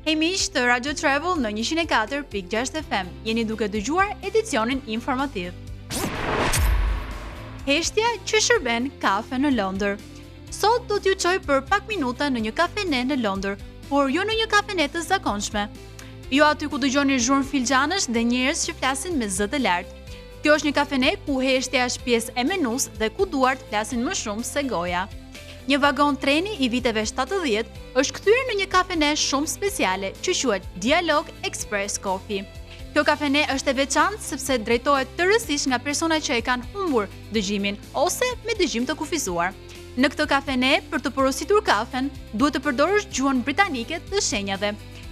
Hey miq të Radio Travel në 104.6 FM, jeni duke dëgjuar edicionin informativ. Heshtja që shërben kafe në Londër. Sot do t'ju çoj për pak minuta në një kafene në Londër, por jo në një kafene të zakonshme. Jo aty ku dëgjoni zhurmë filxhanësh dhe njerëz që flasin me zë të lartë. Kjo është një kafene ku heshtja është pjesë e menus dhe ku duart flasin më shumë se goja. Një vagon treni i viteve 70 është kthyer në një kafene shumë speciale që quhet Dialog Express Coffee. Kjo kafene është e veçantë sepse drejtohet tërësisht nga persona që e kanë humbur dëgjimin ose me dëgjim të kufizuar. Në këtë kafene, për të porositur kafen, duhet të përdorësh gjuhën britanike të shenjave.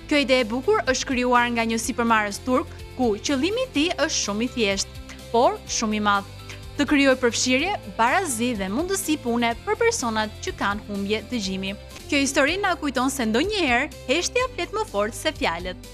Kjo ide e bukur është krijuar nga një sipërmarrës turk, ku qëllimi i tij është shumë i thjeshtë, por shumë i madh. Të krijoj përfshirje, barazi dhe mundësi pune për personat që kanë humbje dëgjimi. Kjo histori na kujton se ndonjëherë heshtja flet më fort se fjalët.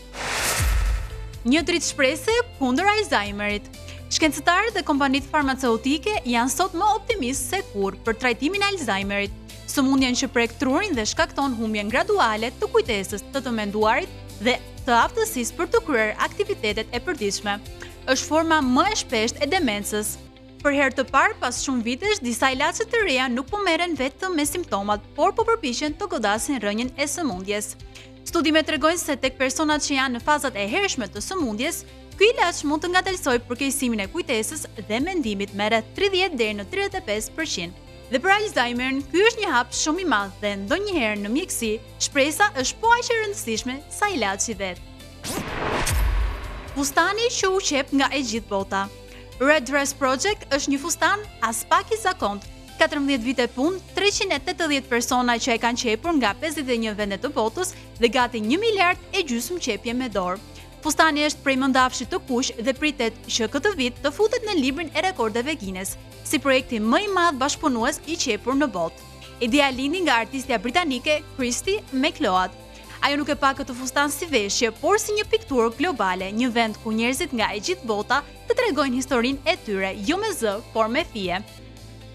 Një dritë shprehse kundër Alzheimerit. Shkencëtarët dhe kompanitë farmaceutike janë sot më optimistë se kurrë për trajtimin e Alzheimerit, sëmundjen që prek trurin dhe shkakton humbjen graduale të kujtesës, të menduarit dhe të aftësisë për të kryer aktivitetet e përditshme. Është forma më e shpeshtë e demencës. Për herë të parë pas shumë vitesh, disa ilaçe të reja nuk po merren vetëm me simptomat, por po përpiqen të godasin rrënjën e sëmundjes. Studimet tregojnë se tek personat që janë në fazat e hershme të sëmundjes, ky ilaç mund të ngadalsojë përkeqësimin e kujtesës dhe mendimit me rreth 30 deri në 35%. Dhe për Alzheimerin, ky është një hap shumë i madh dhe ndonjëherë në mjeksi, shpresa është po aq e rëndësishme sa ilaçi vet. Fustani që u qep nga e gjithë bota. Red Dress Project është një fustan as pak i zakontë. 14 vite punë, 380 persona që e kanë qepur nga 51 vende të botës dhe gati 1 miliard e gjysmë qepje me dorë. Fustani është prej mëndafshit të kuq dhe pritet që këtë vit të futet në librin e rekordeve Guinness, si projekti më i madh bashkëpunues i qepur në botë. Ideja lindi nga artistja britanike Christy McLeod. Ajo nuk e pa këtë fustan si veshje, por si një pikturë globale, një vend ku njerëzit nga e gjithë bota të tregojnë historinë e tyre, jo me zë, por me fije.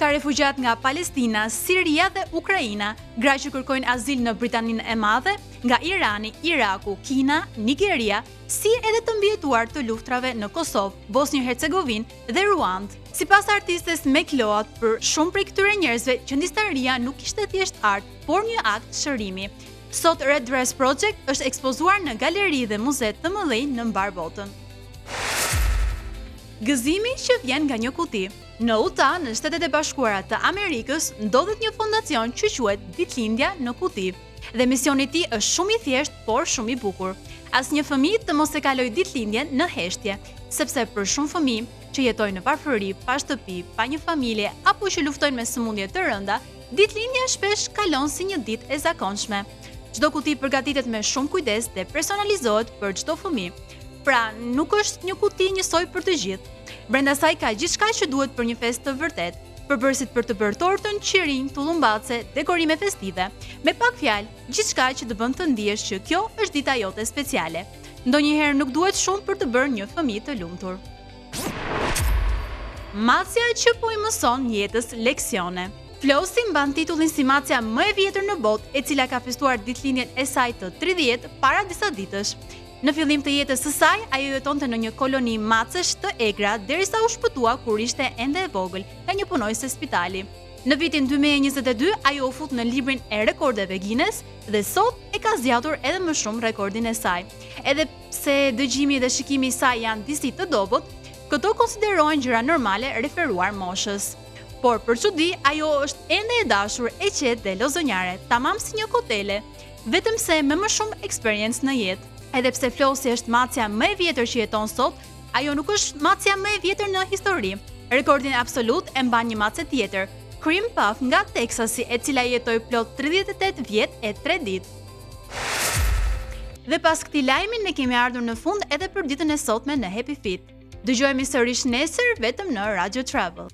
Ka refugjat nga Palestina, Siria dhe Ukraina, gra që kërkojnë azil në Britaninë e Madhe, nga Irani, Iraku, Kina, Nigeria, si edhe të mbijetuar të luftrave në Kosovë, Bosnjë-Hercegovinë dhe Ruand. Sipas artistes McLeod, për shumë prej këtyre njerëzve, qëndrueshmëria nuk ishte thjesht art, por një akt shërimi. Sot Red Dress Project është ekspozuar në galeri dhe muze të mëdhenj në mbar botën. Gëzimi që vjen nga një kuti. Në Utah, në Shtetet e Bashkuara të Amerikës, ndodhet një fondacion që quhet Ditëlindja në kuti. Dhe misioni i tij është shumë i thjeshtë, por shumë i bukur. Asnjë fëmijë të mos e kalojë ditëlindjen në heshtje, sepse për shumë fëmijë që jetojnë në varfëri, pa shtëpi, pa një familje apo që luftojnë me sëmundje të rënda, ditëlindja shpesh kalon si një ditë e zakonshme. Çdo kuti përgatitet me shumë kujdes dhe personalizohet për çdo fëmijë. Pra, nuk është një kuti njësoj për të gjithë. Brenda saj ka gjithçka që duhet për një festë të vërtetë, përbërësit për të bërë tortën, qirinj, tullumbace, dekorime festive. Me pak fjalë, gjithçka që të bën të ndihesh që kjo është dita jote speciale. Ndonjëherë nuk duhet shumë për të bërë një fëmijë të lumtur. Macja që po i mëson jetës leksione. Flossi mban titullin si macja më e vjetër në botë, e cila ka festuar ditëlindjen e saj të 30 para disa ditësh. Në fillim të jetës së saj, ajo jetonte në një koloni macesh të egra derisa u shpëtua kur ishte ende e vogël nga një punojëse spitali. Në vitin 2022, ajo u fut në librin e rekordeve Guinness dhe sot e ka zgjatur edhe më shumë rekordin e saj. Edhe pse dëgjimi dhe shikimi i saj janë disi të dobët, këto konsiderohen gjëra normale referuar moshës. Por për çudi, ajo është ende e dashur, e qetë dhe lozonjare, tamam si një kotele, vetëm se me më shumë eksperiencë në jetë. Edhe pse Flossi është macja më e vjetër që jeton sot, ajo nuk është macja më e vjetër në histori. Rekordin absolut e mban një macë tjetër, Cream Puff nga Texasi, e cila jetoi plot 38 vjet e 3 ditë. Dhe pas këtij lajmi ne kemi ardhur në fund edhe për ditën e sotme në Happy Fit. Dëgjojmë sërish nesër vetëm në Radio Travel.